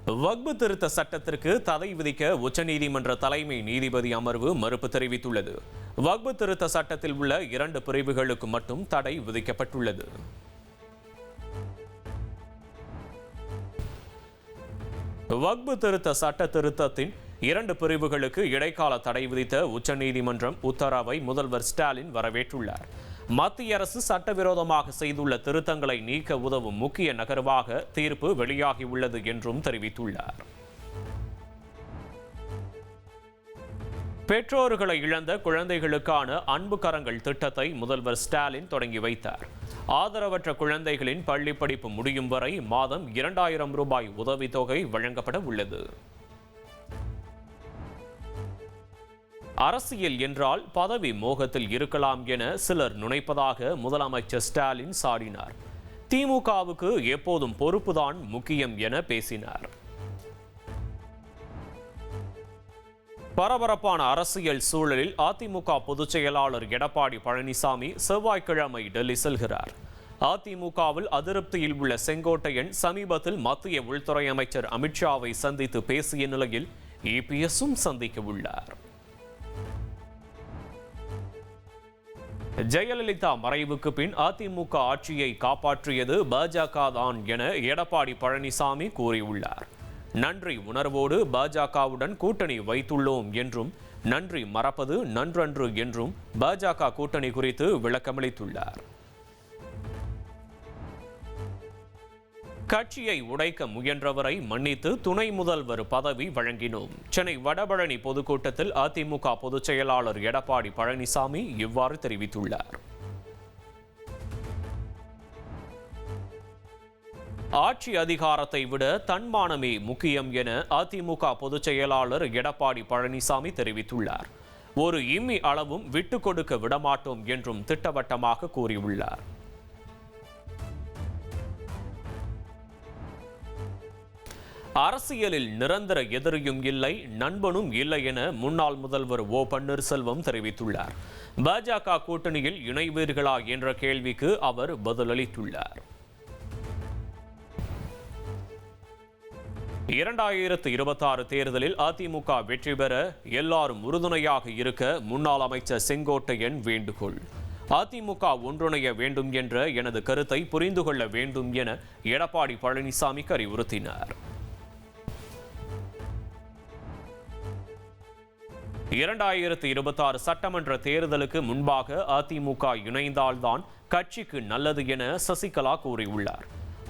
வக்பு திருத்த சட்டத்திற்கு தடை விதிக்க உச்சநீதிமன்ற தலைமை நீதிபதி அமர்வு மறுப்பு தெரிவித்துள்ளது. வக்பு திருத்த சட்டத்தில் உள்ள 2 பிரிவுகளுக்கு மட்டும் தடை விதிக்கப்பட்டுள்ளது. வக்பு திருத்த சட்ட திருத்தத்தின் 2 பிரிவுகளுக்கு இடைக்கால தடை விதித்த உச்சநீதிமன்றம் உத்தரவை முதல்வர் ஸ்டாலின் வரவேற்றுள்ளார். மத்திய அரசு சட்டவிரோதமாக செய்துள்ள திருத்தங்களை நீக்க உதவும் முக்கிய நகர்வாக தீர்ப்பு வெளியாகியுள்ளது என்றும் தெரிவித்துள்ளார். பெற்றோர்களை இழந்த குழந்தைகளுக்கான அன்பு கரங்கள் திட்டத்தை முதல்வர் ஸ்டாலின் தொடங்கி வைத்தார். ஆதரவற்ற குழந்தைகளின் பள்ளி படிப்பு முடியும் வரை மாதம் 2000 ரூபாய் உதவித்தொகை வழங்கப்பட உள்ளது. அரசியல் என்றால் பதவி மோகத்தில் இருக்கலாம் என சிலர் நினைப்பதாக முதலமைச்சர் ஸ்டாலின் சாடினார். திமுகவுக்கு எப்போதும் பொறுப்புதான் முக்கியம் என பேசினார். பரபரப்பான அரசியல் சூழலில் அதிமுக பொதுச் செயலாளர் எடப்பாடி பழனிசாமி செவ்வாய்க்கிழமை டெல்லி செல்கிறார். அதிமுகவில் அதிருப்தியில் உள்ள செங்கோட்டையன் சமீபத்தில் மத்திய உள்துறை அமைச்சர் அமித்ஷாவை சந்தித்து பேசிய நிலையில் இபிஎஸும் சந்திக்க உள்ளார். ஜெயலலிதா மறைவுக்கு பின் அதிமுக ஆட்சியை காப்பாற்றியது பாஜக தான் என எடப்பாடி பழனிசாமி கூறியுள்ளார். நன்றி உணர்வோடு பாஜகவுடன் கூட்டணி வைத்துள்ளோம் என்றும் நன்றி மறப்பது நன்றன்று என்றும் பாஜக கூட்டணி குறித்து விளக்கமளித்துள்ளார். கட்சியை உடைக்க முயன்றவரை மன்னித்து துணை முதல்வர் பதவி வழங்கினோம். சென்னை வடபழனி பொதுக்கூட்டத்தில் அதிமுக பொதுச் செயலாளர் எடப்பாடி பழனிசாமி இவ்வாறு தெரிவித்துள்ளார். ஆட்சி அதிகாரத்தை விட தன்மானமே முக்கியம் என அதிமுக பொதுச் செயலாளர் எடப்பாடி பழனிசாமி தெரிவித்துள்ளார். ஒரு இம்மி அளவும் விட்டுக் கொடுக்க விடமாட்டோம் என்றும் திட்டவட்டமாக கூறியுள்ளார். அரசியலில் நிரந்தர எதிரியும் இல்லை, நண்பனும் இல்லை என முன்னாள் முதல்வர் ஓ பன்னீர்செல்வம் தெரிவித்துள்ளார். பாஜக கூட்டணியில் இணைவீர்களா என்ற கேள்விக்கு அவர் பதிலளித்துள்ளார். 2026 தேர்தலில் அதிமுக வெற்றி பெற எல்லாரும் உறுதுணையாக இருக்க முன்னாள் அமைச்சர் செங்கோட்டையன் வேண்டுகோள். அதிமுக ஒன்றிணைய வேண்டும் என்ற எனது கருத்தை புரிந்து கொள்ள வேண்டும் என எடப்பாடி பழனிசாமி அறிவுறுத்தினார். 2026 சட்டமன்ற தேர்தலுக்கு முன்பாக அதிமுக இணைந்தால்தான் கட்சிக்கு நல்லது என சசிகலா கூறியுள்ளார்.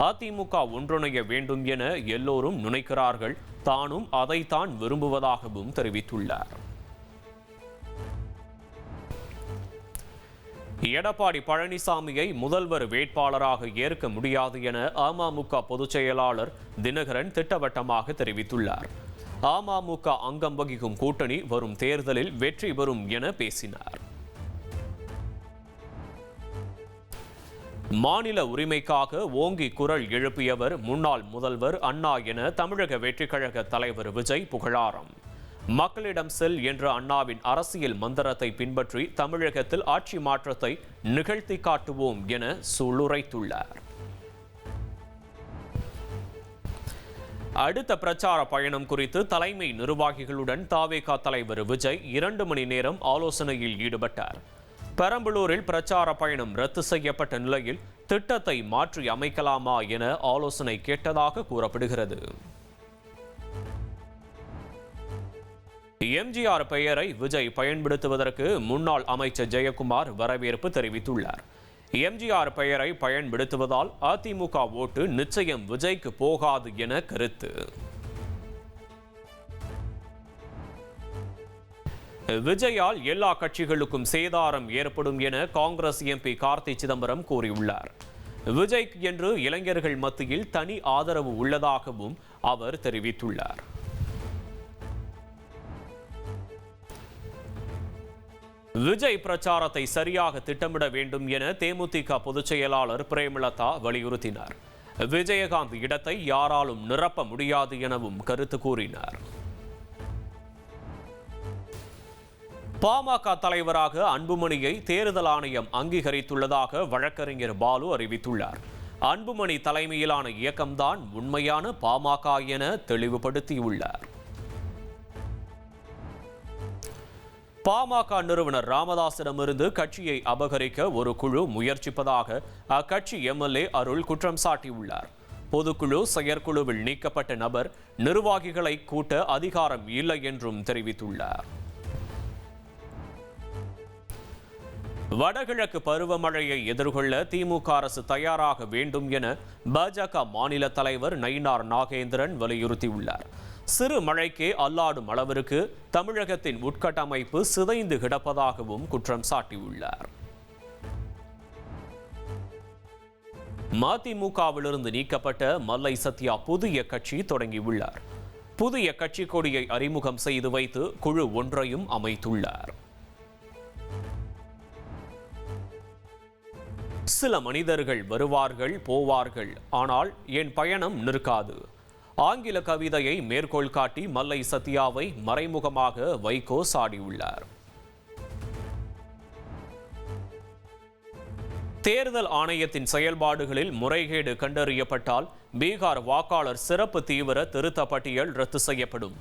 அதிமுக ஒன்றிணைய வேண்டும் என எல்லோரும் நினைக்கிறார்கள், தானும் அதைத்தான் விரும்புவதாகவும் தெரிவித்துள்ளார். எடப்பாடி பழனிசாமியை முதல்வர் வேட்பாளராக ஏற்க முடியாது என அமமுக பொதுச் செயலாளர் தினகரன் திட்டவட்டமாக தெரிவித்துள்ளார். அமமுக அங்கம் வகிக்கும் கூட்டணி வரும் தேர்தலில் வெற்றி பெறும் என பேசினார். மாநில உரிமைக்காக ஓங்கி குரல் எழுப்பியவர் முன்னாள் முதல்வர் அண்ணா என தமிழக வெற்றிக் கழக தலைவர் விஜய் புகழாரம். மக்களிடம் செல் என்ற அண்ணாவின் அரசியல் மந்திரத்தை பின்பற்றி தமிழகத்தில் ஆட்சி மாற்றத்தை நிகழ்த்தி காட்டுவோம் என சூளுரைத்துள்ளார். அடுத்த பிரச்சார பயணம் குறித்து தலைமை நிர்வாகிகளுடன் தாவேகா தலைவர் விஜய் 2 மணி நேரம் ஆலோசனையில் ஈடுபட்டார். பெரம்பலூரில் பிரச்சார பயணம் ரத்து செய்யப்பட்ட நிலையில் திட்டத்தை மாற்றி அமைக்கலாமா என ஆலோசனை கேட்டதாக கூறப்படுகிறது. எம்ஜிஆர் பெயரை விஜய் பயன்படுத்துவதற்கு முன்னாள் அமைச்சர் ஜெயக்குமார் வரவேற்பு தெரிவித்துள்ளார். எம்ஜிஆர் பெயரை பயன்படுத்துவதால் அதிமுக ஓட்டு நிச்சயம் விஜய்க்கு போகாது என கருத்து. விஜயால் எல்லா கட்சிகளுக்கும் சேதாரம் ஏற்படும் என காங்கிரஸ் எம்பி கார்த்தி சிதம்பரம் கூறியுள்ளார். விஜய்க்கு என்று இளைஞர்கள் மத்தியில் தனி ஆதரவு உள்ளதாகவும் அவர் தெரிவித்துள்ளார். விஜய் பிரச்சாரத்தை சரியாக திட்டமிட வேண்டும் என தேமுதிக பொதுச் செயலாளர் பிரேமலதா வலியுறுத்தினார். விஜயகாந்த் இடத்தை யாராலும் நிரப்ப முடியாது எனவும் கருத்து கூறினார். பாமக தலைவராக அன்புமணியை தேர்தல் ஆணையம் அங்கீகரித்துள்ளதாக வழக்கறிஞர் பாலு அறிவித்துள்ளார். அன்புமணி தலைமையிலான இயக்கம்தான் உண்மையான பாமக என தெளிவுபடுத்தியுள்ளார். பாமக நிறுவனர் ராமதாசிடமிருந்து கட்சியை அபகரிக்க ஒரு குழு முயற்சிப்பதாக அக்கட்சி எம்எல்ஏ அருள் குற்றம் சாட்டியுள்ளார். பொதுக்குழு செயற்குழுவில் நீக்கப்பட்ட நபர் நிர்வாகிகளை கூட்ட அதிகாரம் இல்லை என்றும் தெரிவித்துள்ளார். வடகிழக்கு பருவமழையை எதிர்கொள்ள திமுக அரசு தயாராக வேண்டும் என பாஜக மாநில தலைவர் நயினார் நாகேந்திரன் வலியுறுத்தியுள்ளார். சிறு மழைக்கே அல்லாடும் அளவிற்கு தமிழகத்தின் உட்கட்டமைப்பு சிதைந்து கிடப்பதாகவும் குற்றம் சாட்டியுள்ளார். மதிமுகவிலிருந்து நீக்கப்பட்ட மல்லை சத்யா புதிய கட்சி தொடங்கியுள்ளார். புதிய கட்சி கொடியை அறிமுகம் செய்து வைத்து குழு ஒன்றையும் அமைத்துள்ளார். சில மனிதர்கள் வருவார்கள் போவார்கள், ஆனால் என் பயணம் நிற்காது. ஆங்கில கவிதையை மேற்கோள் காட்டி மல்லை சத்யாவை மறைமுகமாக வைகோ சாடியுள்ளார். தேர்தல் ஆணையத்தின் செயல்பாடுகளில் முறைகேடு கண்டறியப்பட்டால் பீகார் வாக்காளர் சிறப்பு தீவிர திருத்த பட்டியல் ரத்து செய்யப்படும்.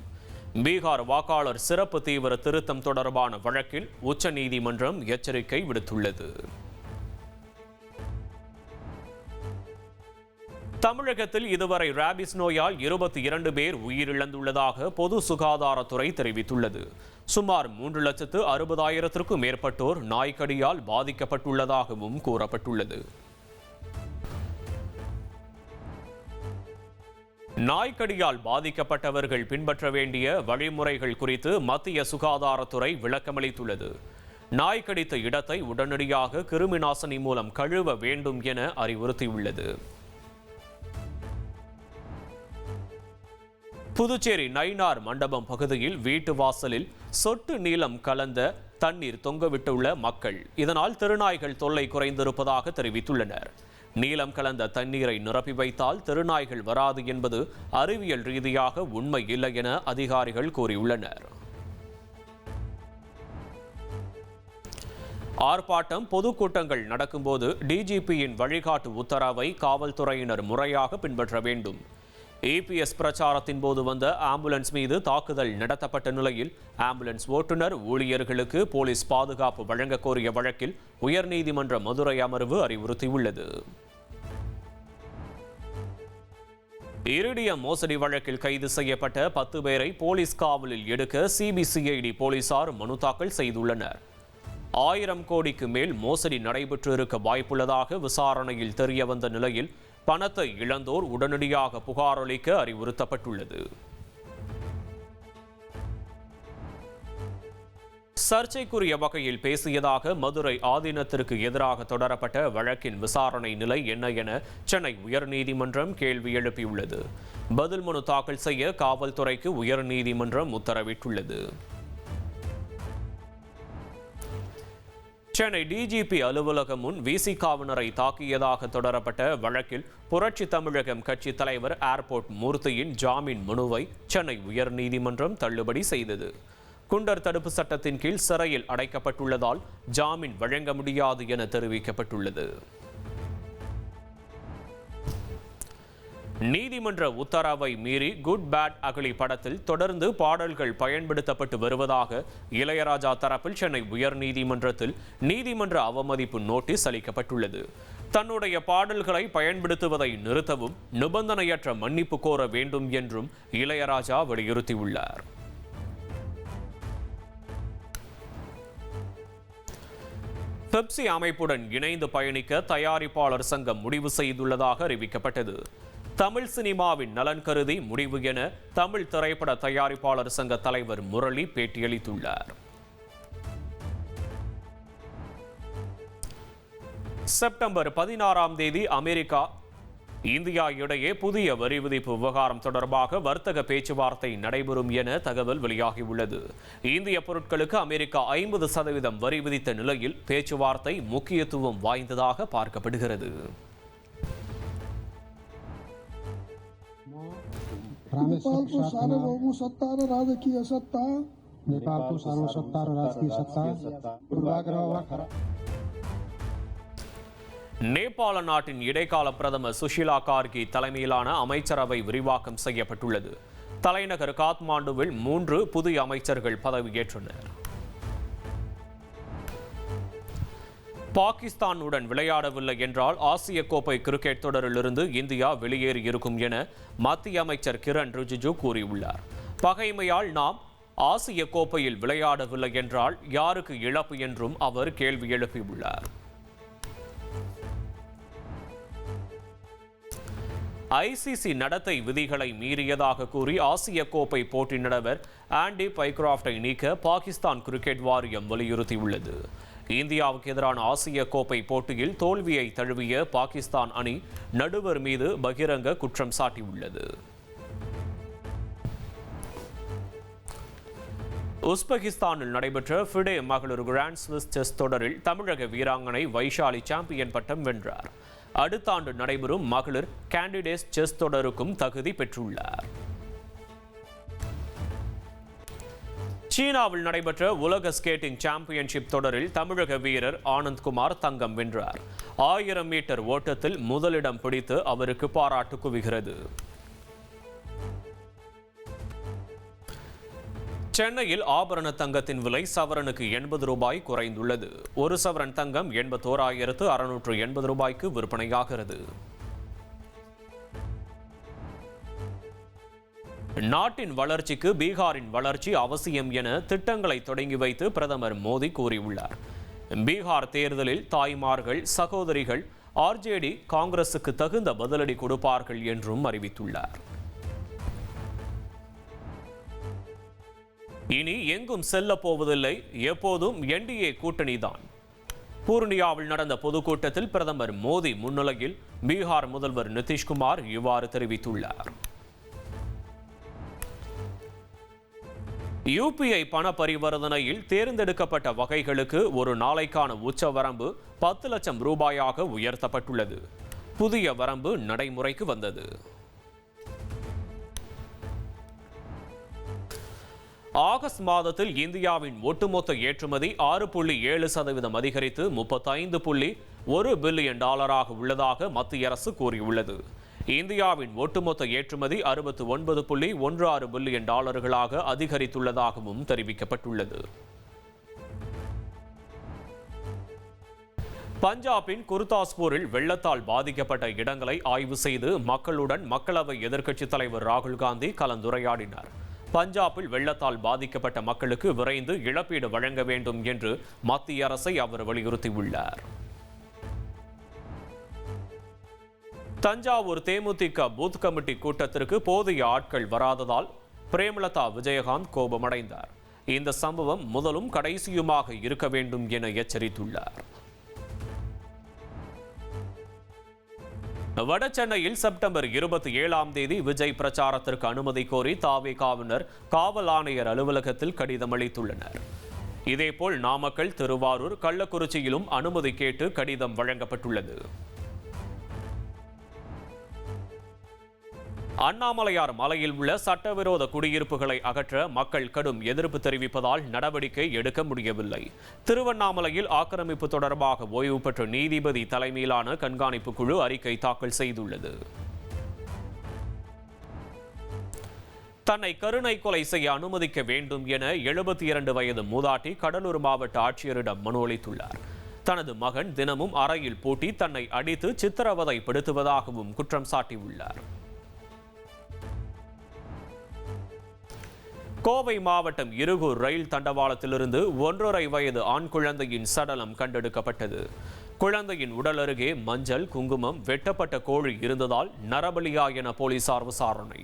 பீகார் வாக்காளர் சிறப்பு தீவிர திருத்தம் தொடர்பான வழக்கில் உச்சநீதிமன்றம் எச்சரிக்கை விடுத்துள்ளது. தமிழகத்தில் இதுவரை ராபிஸ் நோயால் 22 பேர் உயிரிழந்துள்ளதாக பொது சுகாதாரத்துறை தெரிவித்துள்ளது. சுமார் 3,60,000க்கும் மேற்பட்டோர் நாய்க்கடியால் பாதிக்கப்பட்டுள்ளதாகவும் கூறப்பட்டுள்ளது. நாய்க்கடியால் பாதிக்கப்பட்டவர்கள் பின்பற்ற வேண்டிய வழிமுறைகள் குறித்து மத்திய சுகாதாரத்துறை விளக்கமளித்துள்ளது. நாய் கடித்த இடத்தை உடனடியாக கிருமிநாசினி மூலம் கழுவ வேண்டும் என அறிவுறுத்தியுள்ளது. புதுச்சேரி நயினார் மண்டபம் பகுதியில் வீட்டு வாசலில் சொட்டு நீளம் கலந்த தண்ணீர் தொங்கவிட்டுள்ள மக்கள் இதனால் திருநாய்கள் தொல்லை குறைந்திருப்பதாக தெரிவித்துள்ளனர். நீளம் கலந்த தண்ணீரை நிரப்பி வைத்தால் திருநாய்கள் வராது என்பது அறிவியல் ரீதியாக உண்மை இல்லை என அதிகாரிகள் கூறியுள்ளனர். ஆர்ப்பாட்டம் பொதுக்கூட்டங்கள் நடக்கும்போது டிஜிபியின் வழிகாட்டு உத்தரவை காவல்துறையினர் முறையாக பின்பற்ற வேண்டும். இபிஎஸ் பிரச்சாரத்தின் போது வந்த ஆம்புலன்ஸ் மீது தாக்குதல் நடத்தப்பட்ட நிலையில் ஆம்புலன்ஸ் ஓட்டுநர் ஊழியர்களுக்கு போலீஸ் பாதுகாப்பு வழங்க கோரிய வழக்கில் உயர்நீதிமன்ற மதுரை அமர்வு அறிவுறுத்தியுள்ளது. இரிடியம் மோசடி வழக்கில் கைது செய்யப்பட்ட 10 பேரை போலீஸ் காவலில் எடுக்க சிபிசிஐடி போலீசார் மனு தாக்கல் செய்துள்ளனர். 1000 கோடிக்கு மேல் மோசடி நடைபெற்று இருக்க வாய்ப்புள்ளதாக விசாரணையில் தெரியவந்த நிலையில் பணத்தை இழந்தோர் உடனடியாக புகார் அளிக்க அறிவுறுத்தப்பட்டுள்ளது. சர்ச்சைக்குரிய வகையில் பேசியதாக மதுரை ஆதீனத்திற்கு எதிராக தொடரப்பட்ட வழக்கின் விசாரணை நிலை என்ன என சென்னை உயர்நீதிமன்றம் கேள்வி எழுப்பியுள்ளது. பதில் மனு தாக்கல் செய்ய காவல்துறைக்கு உயர்நீதிமன்றம் உத்தரவிட்டுள்ளது. சென்னை டிஜிபி அலுவலகம் முன் விசிகாவினரை தாக்கியதாக தொடரப்பட்ட வழக்கில் புரட்சி தமிழகம் கட்சி தலைவர் ஏர்போர்ட் மூர்த்தியின் ஜாமீன் மனுவை சென்னை உயர்நீதிமன்றம் தள்ளுபடி செய்தது. குண்டர் தடுப்பு சட்டத்தின் கீழ் சிறையில் அடைக்கப்பட்டுள்ளதால் ஜாமீன் வழங்க முடியாது என தெரிவிக்கப்பட்டுள்ளது. நீதிமன்ற உத்தரவை மீறி குட் பேட் அகலி படத்தில் தொடர்ந்து பாடல்கள் பயன்படுத்தப்பட்டு வருவதாக இளையராஜா தரப்பில் சென்னை உயர்நீதிமன்றத்தில் நீதிமன்ற அவமதிப்பு நோட்டீஸ் அளிக்கப்பட்டுள்ளது. தன்னுடைய பாடல்களை பயன்படுத்துவதை நிறுத்தவும் நிபந்தனையற்ற மன்னிப்பு கோர வேண்டும் என்றும் இளையராஜா வலியுறுத்தியுள்ளார். பெப்சி அமைப்புடன் இணைந்து பயணிக்க தயாரிப்பாளர் சங்கம் முடிவு செய்துள்ளதாக அறிவிக்கப்பட்டது. தமிழ் சினிமாவின் நலன் கருதி முடிவு என தமிழ் திரைப்பட தயாரிப்பாளர் சங்க தலைவர் முரளி பேட்டியளித்துள்ளார். செப்டம்பர் 16ஆம் தேதி அமெரிக்கா இந்தியா இடையே புதிய வரி விதிப்பு விவகாரம் தொடர்பாக வர்த்தக பேச்சுவார்த்தை நடைபெறும் என தகவல் வெளியாகியுள்ளது. இந்திய பொருட்களுக்கு அமெரிக்கா 50% வரி விதித்த நிலையில் பேச்சுவார்த்தை முக்கியத்துவம் வாய்ந்ததாக பார்க்கப்படுகிறது. நேபாள நாட்டின் இடைக்கால பிரதமர் சுஷிலா கார்கி தலைமையிலான அமைச்சரவை விரிவாக்கம் செய்யப்பட்டுள்ளது. தலைநகர் காத்மாண்டுவில் 3 புதிய அமைச்சர்கள் பதவியேற்றனர். பாகிஸ்தானுடன் விளையாடவில்லை என்றால் ஆசிய கோப்பை கிரிக்கெட் தொடரிலிருந்து இந்தியா வெளியேறியிருக்கும் என மத்திய அமைச்சர் கிரண் ரிஜிஜு கூறியுள்ளார். பகைமையால் நாம் ஆசிய கோப்பையில் விளையாடவில்லை என்றால் யாருக்கு இழப்பு என்றும் அவர் கேள்வி எழுப்பியுள்ளார். ஐசிசி நடத்தை விதிகளை மீறியதாக கூறி ஆசிய கோப்பை போட்டி நடுவர் ஆண்டி பைக்ராஃப்டை நீக்க பாகிஸ்தான் கிரிக்கெட் வாரியம் வலியுறுத்தியுள்ளது. இந்தியாவுக்கு எதிரான ஆசிய கோப்பை போட்டியில் தோல்வியை தழுவிய பாகிஸ்தான் அணி நடுவர் மீது பகிரங்க குற்றம் சாட்டியுள்ளது. உஸ்பெகிஸ்தானில் நடைபெற்ற ஃபிடே மகளிர் கிராண்ட் ஸ்விஸ் செஸ் தொடரில் தமிழக வீராங்கனை வைஷாலி சாம்பியன் பட்டம் வென்றார். அடுத்த ஆண்டு நடைபெறும் மகளிர் கேண்டிடேட்ஸ் செஸ் தொடருக்கும் தகுதி பெற்றுள்ளார். சீனாவில் நடைபெற்ற உலக ஸ்கேட்டிங் சாம்பியன்ஷிப் தொடரில் தமிழக வீரர் ஆனந்த்குமார் தங்கம் வென்றார். 1000 மீட்டர் ஓட்டத்தில் முதலிடம் பிடித்து அவருக்கு பாராட்டு குவிகிறது. சென்னையில் ஆபரண தங்கத்தின் விலை சவரனுக்கு 80 ரூபாய் குறைந்துள்ளது. 1 சவரன் தங்கம் 81,680 ரூபாய்க்கு விற்பனையாகிறது. நாட்டின் வளர்ச்சிக்கு பீகாரின் வளர்ச்சி அவசியம் என திட்டங்களை தொடங்கி வைத்து பிரதமர் மோடி கூறியுள்ளார். பீகார் தேர்தலில் தாய்மார்கள், சகோதரிகள் ஆர்ஜேடி காங்கிரசுக்கு தகுந்த பதிலடி கொடுப்பார்கள் என்றும் அறிவித்துள்ளார். இனி எங்கும் செல்ல போவதில்லை, எப்போதும் என்டிஏ கூட்டணிதான். பூர்ணியாவில் நடந்த பொதுக்கூட்டத்தில் பிரதமர் மோடி முன்னிலையில் பீகார் முதல்வர் நிதிஷ்குமார் இவ்வாறு தெரிவித்துள்ளார். யூபிஐ பண பரிவர்த்தனையில் தேர்ந்தெடுக்கப்பட்ட வகைகளுக்கு ஒரு நாளைக்கான உச்சவரம்பு 10 லட்சம் ரூபாயாக உயர்த்தப்பட்டுள்ளது. புதிய வரம்பு நடைமுறைக்கு வந்தது. ஆகஸ்ட் மாதத்தில் இந்தியாவின் ஒட்டுமொத்த ஏற்றுமதி 6.7% அதிகரித்து $35.1 பில்லியன் உள்ளதாக மத்திய அரசு கூறியுள்ளது. இந்தியாவின் ஒட்டுமொத்த ஏற்றுமதி $69.16 பில்லியன் அதிகரித்துள்ளதாகவும் தெரிவிக்கப்பட்டுள்ளது. பஞ்சாபின் குர்தாஸ்பூரில் வெள்ளத்தால் பாதிக்கப்பட்ட இடங்களை ஆய்வு செய்து மக்களுடன் மக்களவை எதிர்க்கட்சித் தலைவர் ராகுல் காந்தி கலந்துரையாடினார். பஞ்சாபில் வெள்ளத்தால் பாதிக்கப்பட்ட மக்களுக்கு விரைந்து இழப்பீடு வழங்க வேண்டும் என்று மத்திய அரசை அவர் வலியுறுத்தியுள்ளார். தஞ்சாவூர் தேமுதிக பூத் கமிட்டி கூட்டத்திற்கு போதிய ஆட்கள் வராததால் பிரேமலதா விஜயகாந்த் கோபமடைந்தார். இந்த சம்பவம் முதலும் கடைசியுமாக இருக்க வேண்டும் என எச்சரித்துள்ளார். வட சென்னையில் செப்டம்பர் 27ஆம் தேதி விஜய் பிரச்சாரத்திற்கு அனுமதி கோரி தாவேகாவினர் காவல் ஆணையர் அலுவலகத்தில் கடிதம் அளித்துள்ளனர். இதேபோல் நாமக்கல், திருவாரூர், கள்ளக்குறிச்சியிலும் அனுமதி கேட்டு கடிதம் வழங்கப்பட்டுள்ளது. அண்ணாமலையார் மலையில் உள்ள சட்டவிரோத குடியிருப்புகளை அகற்ற மக்கள் கடும் எதிர்ப்பு தெரிவிப்பதால் நடவடிக்கை எடுக்க முடியவில்லை. திருவண்ணாமலையில் ஆக்கிரமிப்பு தொடர்பாக ஓய்வு பெற்ற நீதிபதி தலைமையிலான கண்காணிப்பு குழு அறிக்கை தாக்கல் செய்துள்ளது. தன்னை கருணை கொலை செய்ய அனுமதிக்க வேண்டும் என 72 வயது மூதாட்டி கடலூர் மாவட்ட ஆட்சியரிடம் மனு அளித்துள்ளார். தனது மகன் தினமும் அறையில் பூட்டி தன்னை அடித்து சித்திரவதைப்படுத்துவதாகவும் குற்றம் சாட்டியுள்ளார். கோவை மாவட்டம் இருகூர் ரயில் தண்டவாளத்திலிருந்து 1.5 வயது ஆண் குழந்தையின் சடலம் கண்டெடுக்கப்பட்டது. குழந்தையின் உடல் அருகே மஞ்சள், குங்குமம், வெட்டப்பட்ட கோழி இருந்ததால் நரபலியா என போலீசார் விசாரணை.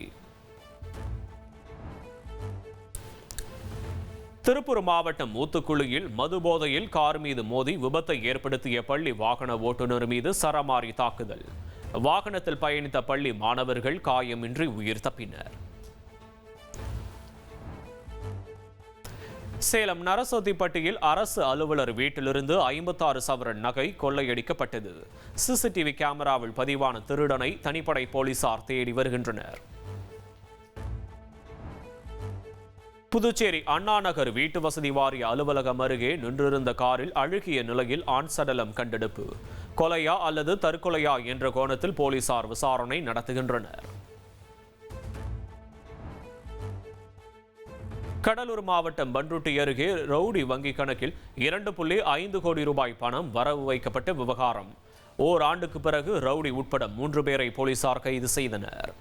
திருப்பூர் மாவட்டம் ஊத்துக்குளியில் மதுபோதையில் கார் மீது மோதி விபத்தை ஏற்படுத்திய பள்ளி வாகன ஓட்டுநர் மீது சரமாரி தாக்குதல். வாகனத்தில் பயணித்த பள்ளி மாணவர்கள் காயமின்றி உயிர் தப்பினர். சேலம் நரசோத்திப்பட்டியில் அரசு அலுவலர் வீட்டிலிருந்து 56 சவரன் நகை கொள்ளையடிக்கப்பட்டது. சிசிடிவி கேமராவில் பதிவான திருடனை தனிப்படை போலீசார் தேடி வருகின்றனர். புதுச்சேரி அண்ணா நகர் வீட்டு வசதி வாரிய அலுவலகம் அருகே நின்றிருந்த காரில் அழுகிய நிலையில் ஆண் சடலம் கண்டெடுப்பு. கொலையா அல்லது தற்கொலையா என்ற கோணத்தில் போலீசார் விசாரணை நடத்துகின்றனர். கடலூர் மாவட்டம் பண்ருட்டி அருகே ரவுடி வங்கி கணக்கில் 2.5 கோடி ரூபாய் பணம் வரவு வைக்கப்பட்ட விவகாரம். ஓராண்டுக்கு பிறகு ரவுடி உட்பட 3 பேரை போலீசார் கைது செய்தனர்.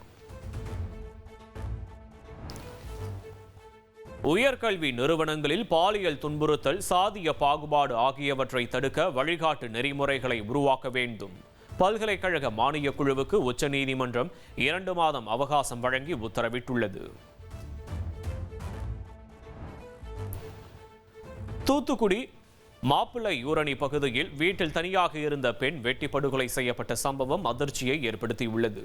உயர்கல்வி நிறுவனங்களில் பாலியல் துன்புறுத்தல், சாதிய பாகுபாடு ஆகியவற்றை தடுக்க வழிகாட்டு நெறிமுறைகளை உருவாக்க வேண்டும். பல்கலைக்கழக மானியக் குழுவுக்கு உச்சநீதிமன்றம் 2 மாதம் அவகாசம் வழங்கி உத்தரவிட்டுள்ளது. தூத்துக்குடி மாப்பிள்ளை ஊரணி பகுதியில் வீட்டில் தனியாக இருந்த பெண் வெட்டி படுகொலை செய்யப்பட்ட சம்பவம் அதிர்ச்சியை ஏற்படுத்தியுள்ளது.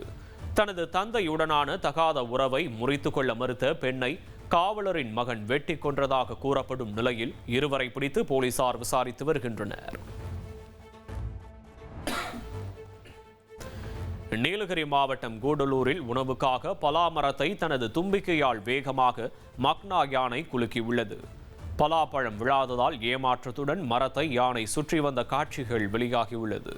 தனது தந்தையுடனான தகாத உறவை முறித்துக் கொள்ள மறுத்த பெண்ணை காவலரின் மகன் வெட்டி கொன்றதாக கூறப்படும் நிலையில் இருவரை பிடித்து போலீசார் விசாரித்து வருகின்றனர். நீலகிரி மாவட்டம் கூடலூரில் உணவுக்காக பலா மரத்தை தனது தும்பிக்கையால் வேகமாக மக்னா யானை குலுக்கியுள்ளது. பலாப்பழம் விழாததால் ஏமாற்றத்துடன் மரத்தை யானை சுற்றி வந்த காட்சிகள் வெளியாகியுள்ளது.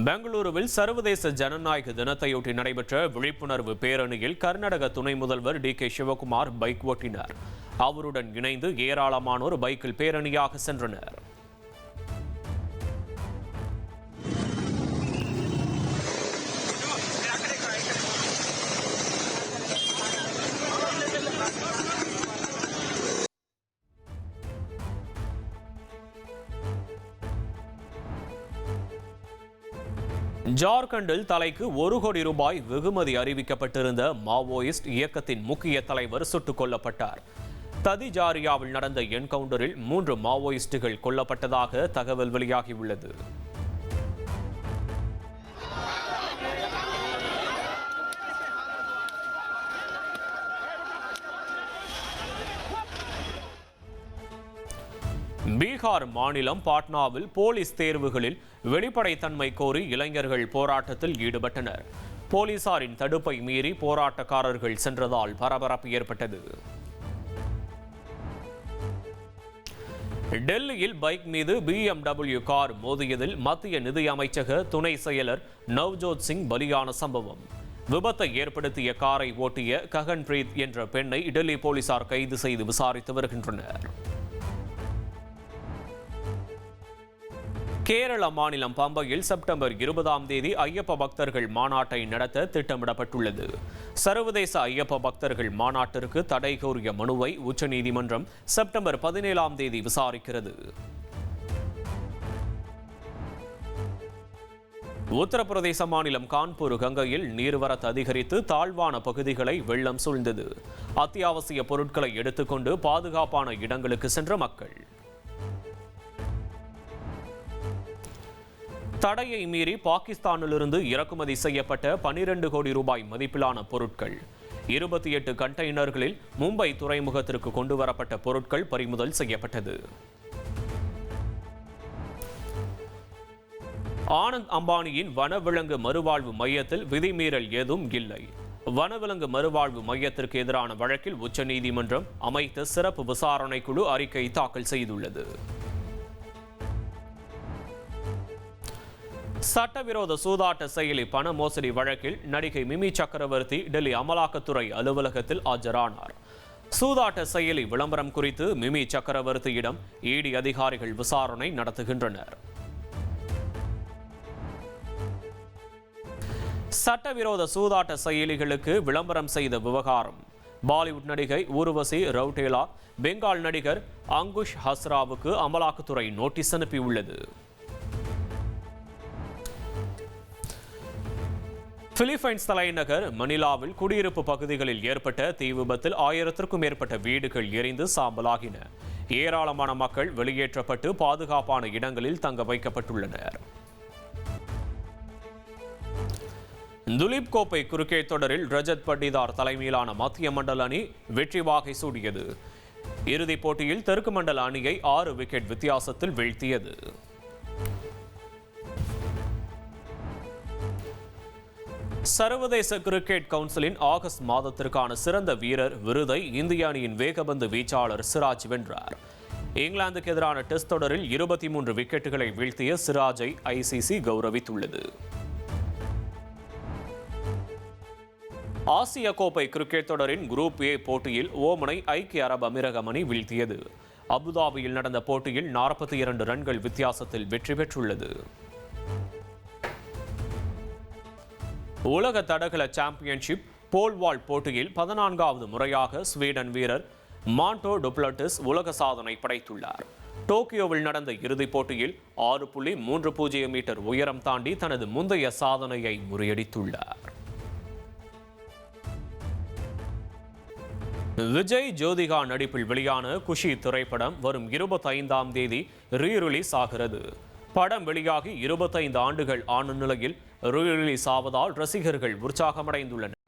பெங்களூருவில் சர்வதேச ஜனநாயக தினத்தையொட்டி நடைபெற்ற விழிப்புணர்வு பேரணியில் கர்நாடக துணை முதல்வர் DK சிவகுமார் பைக் ஓட்டினார். அவருடன் இணைந்து ஏராளமானோர் பைக்கில் பேரணியாக சென்றனர். ஜார்க்கண்டில் தலைக்கு 1 கோடி ரூபாய் வெகுமதி அறிவிக்கப்பட்டிருந்த மாவோயிஸ்ட் இயக்கத்தின் முக்கிய தலைவர் சுட்டுக் கொல்லப்பட்டார். ததிஜாரியாவில் நடந்த என்கவுண்டரில் 3 மாவோயிஸ்டுகள் கொல்லப்பட்டதாக தகவல் வெளியாகியுள்ளது. பீகார் மாநிலம் பாட்னாவில் போலீஸ் தேர்வுகளில் வெளிப்படைத்தன்மை கோரி இளைஞர்கள் போராட்டத்தில் ஈடுபட்டனர். போலீசாரின் தடுப்பை மீறி போராட்டக்காரர்கள் சென்றதால் பரபரப்பு ஏற்பட்டது. டெல்லியில் பைக் மீது BMW கார் மோதியதில் மத்திய நிதி அமைச்சக துணை செயலர் நவ்ஜோத் சிங் பலியான சம்பவம். விபத்தை ஏற்படுத்திய காரை ஓட்டிய ககன்பிரீத் என்ற பெண்ணை டெல்லி போலீசார் கைது செய்து விசாரித்து வருகின்றனர். கேரள மாநிலம் பம்பையில் செப்டம்பர் 20ஆம் தேதி ஐயப்ப பக்தர்கள் மாநாட்டை நடத்த திட்டமிடப்பட்டுள்ளது. சர்வதேச ஐயப்ப பக்தர்கள் மாநாட்டிற்கு தடை கோரிய மனுவை உச்சநீதிமன்றம் செப்டம்பர் 17ஆம் தேதி விசாரிக்கிறது. உத்தரப்பிரதேச மாநிலம் கான்பூர் கங்கையில் நீர்வரத்து அதிகரித்து தாழ்வான பகுதிகளை வெள்ளம் சூழ்ந்தது. அத்தியாவசிய பொருட்களை எடுத்துக்கொண்டு பாதுகாப்பான இடங்களுக்கு சென்ற மக்கள். தடையை மீறி பாகிஸ்தானிலிருந்து இறக்குமதி செய்யப்பட்ட 12 கோடி ரூபாய் மதிப்பிலான பொருட்கள், 28 கண்டெய்னர்களில் மும்பை துறைமுகத்திற்கு கொண்டுவரப்பட்ட பொருட்கள் பறிமுதல் செய்யப்பட்டது. ஆனந்த் அம்பானியின் வனவிலங்கு மறுவாழ்வு மையத்தில் விதிமீறல் ஏதும் இல்லை. வனவிலங்கு மறுவாழ்வு மையத்திற்கு எதிரான வழக்கில் உச்சநீதிமன்றம் அமைத்த சிறப்பு விசாரணை குழு அறிக்கை தாக்கல் செய்துள்ளது. சட்டவிரோத சூதாட்ட செயலி பண மோசடி வழக்கில் நடிகை மிமி சக்கரவர்த்தி டெல்லி அமலாக்கத்துறை அலுவலகத்தில் ஆஜரானார். சூதாட்ட செயலி விளம்பரம் குறித்து மிமி சக்கரவர்த்தியிடம் ED அதிகாரிகள் விசாரணை நடத்துகின்றனர். சட்டவிரோத சூதாட்ட செயலிகளுக்கு விளம்பரம் செய்த விவகாரம். பாலிவுட் நடிகை ஊர்வசி ரவுட்டேலா, பெங்கால் நடிகர் அங்குஷ் ஹஸ்ராவுக்கு அமலாக்கத்துறை நோட்டீஸ் அனுப்பியுள்ளது. பிலிப்பைன்ஸ் தலைநகர் மணிலாவில் குடியிருப்பு பகுதிகளில் ஏற்பட்ட தீ விபத்தில் 1000க்கும் மேற்பட்ட வீடுகள் எரிந்து சாம்பலாகின. ஏராளமான மக்கள் வெளியேற்றப்பட்டு பாதுகாப்பான இடங்களில் தங்க வைக்கப்பட்டுள்ளனர். துலீப் கோப்பை கிரிக்கெட் தொடரில் ரஜத் பட்டிதார் தலைமையிலான மத்திய மண்டல அணி வெற்றி வாகை சூடியது. இறுதிப் போட்டியில் தெற்கு மண்டல அணியை 6 விக்கெட் வித்தியாசத்தில் வீழ்த்தியது. சர்வதேச கிரிக்கெட் கவுன்சிலின் ஆகஸ்ட் மாதத்திற்கான சிறந்த வீரர் விருதை இந்திய அணியின் வேகப்பந்து வீச்சாளர் சிராஜ் வென்றார். இங்கிலாந்துக்கு எதிரான டெஸ்ட் தொடரில் 23 விக்கெட்டுகளை வீழ்த்திய சிராஜை ஐசிசி கௌரவித்துள்ளது. ஆசிய கோப்பை கிரிக்கெட் தொடரின் குரூப் ஏ போட்டியில் ஓமனை ஐக்கிய அரபு அமீரகம் அணி வீழ்த்தியது. அபுதாபியில் நடந்த போட்டியில் 42 ரன்கள் வித்தியாசத்தில் வெற்றி பெற்றுள்ளது. உலக தடகள சாம்பியன்ஷிப் போல்வால்ட் போட்டியில் 14வது முறையாக ஸ்வீடன் வீரர் மாண்டோ டுப்ளட்டிஸ் உலக சாதனை படைத்துள்ளார். டோக்கியோவில் நடந்த இறுதிப் போட்டியில் 6.30 மீட்டர் உயரம் தாண்டி தனது முந்தைய சாதனையை முறியடித்துள்ளார். விஜய் ஜோதிகா நடிப்பில் வெளியான குஷி திரைப்படம் வரும் 25ஆம் தேதி ரீரிலீஸ் ஆகிறது. படம் வெளியாகி 25 ஆண்டுகள் ஆன நிலையில் ரீரிலீஸ் ஆவதால் ரசிகர்கள் உற்சாகமடைந்துள்ளனர்.